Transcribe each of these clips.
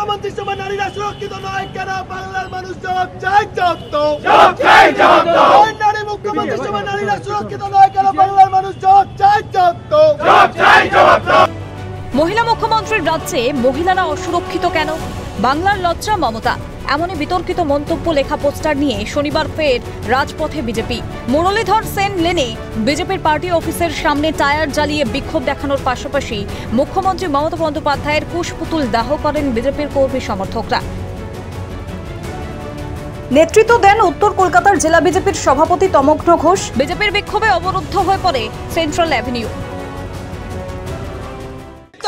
মন্ত্রিসভা নারীরা সুরক্ষিত নয় কেন? বাংলার মানুষ জবাব চাই। নারী মুখ্য মন্ত্রিসভা নারীরা সুরক্ষিত নয় কেন? বাংলার মানুষ জবাব চাই। মহিলা মুখ্যমন্ত্রীর রাজ্যে মহিলারা অসুরক্ষিত কেন? বাংলার লজ্জা মমতা, এমনই বিতর্কিত মন্তব্য লেখা পোস্টার নিয়ে শনিবার ফের রাজপথে বিজেপি। মুরলীধর সেন লেনে বিজেপির পার্টি অফিসের সামনে টায়ার জ্বালিয়ে বিক্ষোভ দেখানোর পাশাপাশি মুখ্যমন্ত্রী মমতা বন্দ্যোপাধ্যায়ের কুশপুতুল দাহ করেন বিজেপির কর্মী সমর্থকরা। নেতৃত্ব দেন উত্তর কলকাতার জেলা বিজেপির সভাপতি তমগ্ন ঘোষ। বিজেপির বিক্ষোভে অবরুদ্ধ হয়ে পড়ে সেন্ট্রাল অ্যাভিনিউ।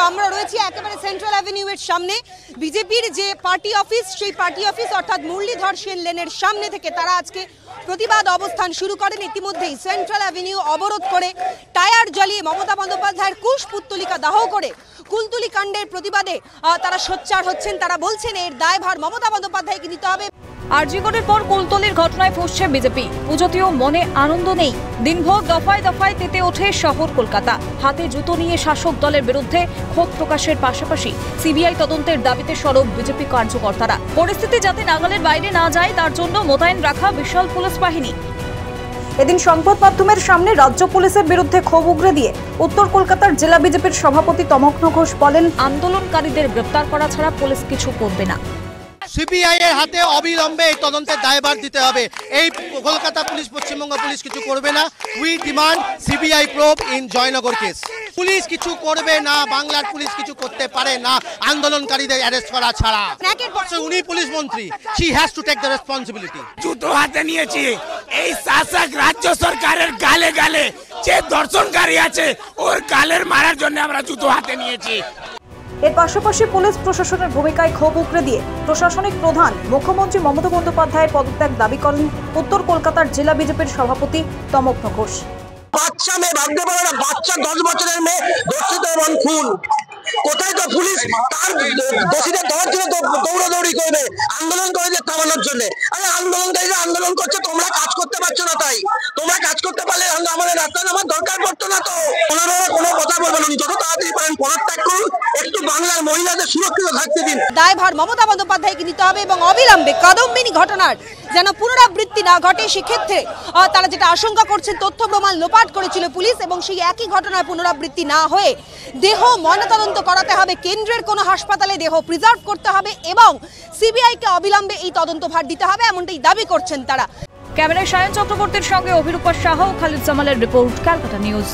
আমরা রয়েছি একেবারে সেন্ট্রাল অ্যাভিনিউ এর সামনে। বিজেপির যে পার্টি অফিস, সেই পার্টি অফিস অর্থাৎ মুরলীধর সেন লেনের সামনে থেকে তারা আজকে প্রতিবাদ অবস্থান শুরু করেন। ইতিমধ্যেই সেন্ট্রাল অ্যাভিনিউ অবরোধ করে টায়ার জ্বালিয়ে মমতা বন্দ্যোপাধ্যায়ের কুশপুত্তলিকা দাহ করে কুলতুলি কাণ্ডের প্রতিবাদে তারা সোচ্চার হচ্ছেন। তারা বলছেন এর দায়ভার মমতা বন্দ্যোপাধ্যায়কে নিতে হবে। আরজিকরের পর কুলতলির ঘটনায় ফুঁসছে বিজেপি। পুজোতেও মনে আনন্দ নেই। দিনভর দফায় দফায় তেতে ওঠে শহর কলকাতা। হাতে জুতো নিয়ে শাসক দলের বিরুদ্ধে ক্ষোভ প্রকাশের পাশাপাশি সিবিআই তদন্তের দাবিতে সরব বিজেপি কার্যকর্তারা। পরিস্থিতি যাতে নাগালের বাইরে না যায় তার জন্য মোতায়েন রাখা বিশাল পুলিশ বাহিনী। এদিন সংবাদ মাধ্যমের সামনে রাজ্য পুলিশের বিরুদ্ধে ক্ষোভ উগরে দিয়ে উত্তর কলকাতার জেলা বিজেপির সভাপতি তমগ্ন ঘোষ বলেন, আন্দোলনকারীদের গ্রেপ্তার করা ছাড়া পুলিশ কিছু করবে না। সিবিআই এর হাতে অবিলম্বে এই তদন্তের দায়ভার দিতে হবে। এই কলকাতা পুলিশ, পশ্চিমবঙ্গ পুলিশ কিছু করবে না। We demand CBI probe in Jaynagar case. Police কিছু করবে না, বাংলার পুলিশ কিছু করতে পারে না আন্দোলনকারীদের অ্যারেস্ট করা ছাড়া। উনি পুলিশ মন্ত্রী, she has to take the responsibility. জুতো হাতে নিয়েছি এই শাসক রাজ্য সরকারের গালে গালে যে দর্শনকারী আছে ওর গালের মারার জন্য আমরা জুতো হাতে নিয়েছি। এর পাশাপাশি পুলিশ প্রশাসনের ভূমিকায় ক্ষোভ উগরে দিয়ে প্রশাসনিক প্রধান মুখ্যমন্ত্রী মমতা বন্দ্যোপাধ্যায়ের পদত্যাগ দাবি করেন উত্তর কলকাতার জেলা বিজেপির সভাপতি তমগ্ন ঘোষ। বাচ্চা মেয়ে ভাবতে পারে না, বাচ্চা 10 বছরের মেয়ে ধর্ষিত এবং খুন। কোথায় তো পুলিশ তার দোষীদের ধরার জন্য দৌড়াদৌড়ি করবে আন্দোলনকারীদের থামানোর জন্য? আরে আন্দোলনকারীরা আন্দোলন করছে, তোমরা কাজ করতে পারছো না। তাই তোমরা কাজ করতে পারলে আমাদের রাস্তা নামার দরকার পড়তো না। তো ওনারা কোনো কথা বলবেন উনি যত তাড়াতাড়ি পারেন পদত্যাগ করুন, একটু বাংলার মহিলাদের সুরক্ষিত থাকতে দিন। দায়ভার মমতা বন্দ্যোপাধ্যায়কে নিতে হবে এবং অবিলম্বে কাদম্বিনী ঘটনার যেন পুনরাবৃত্তি না ঘটে। সেক্ষেত্রে তারা যেটা আশঙ্কা করছেন, তথ্য প্রমাণ লোপাট করেছিল পুলিশ এবং সেই একই ঘটনার পুনরাবৃত্তি না হয়ে দেহ ময়নাতদন্ত করাতে হবে, কেন্দ্রের কোনো হাসপাতালে দেহ প্রিজার্ভ করতে হবে এবং সিবিআইকে অবিলম্বে এই তদন্তভার দিতে হবে, এমনটাই দাবি করছেন তারা। ক্যামেরায় সায়ন চক্রবর্তীর সঙ্গে অভিরূপা সাহা ও খালিদ জামালের রিপোর্ট, ক্যালকাটা নিউজ।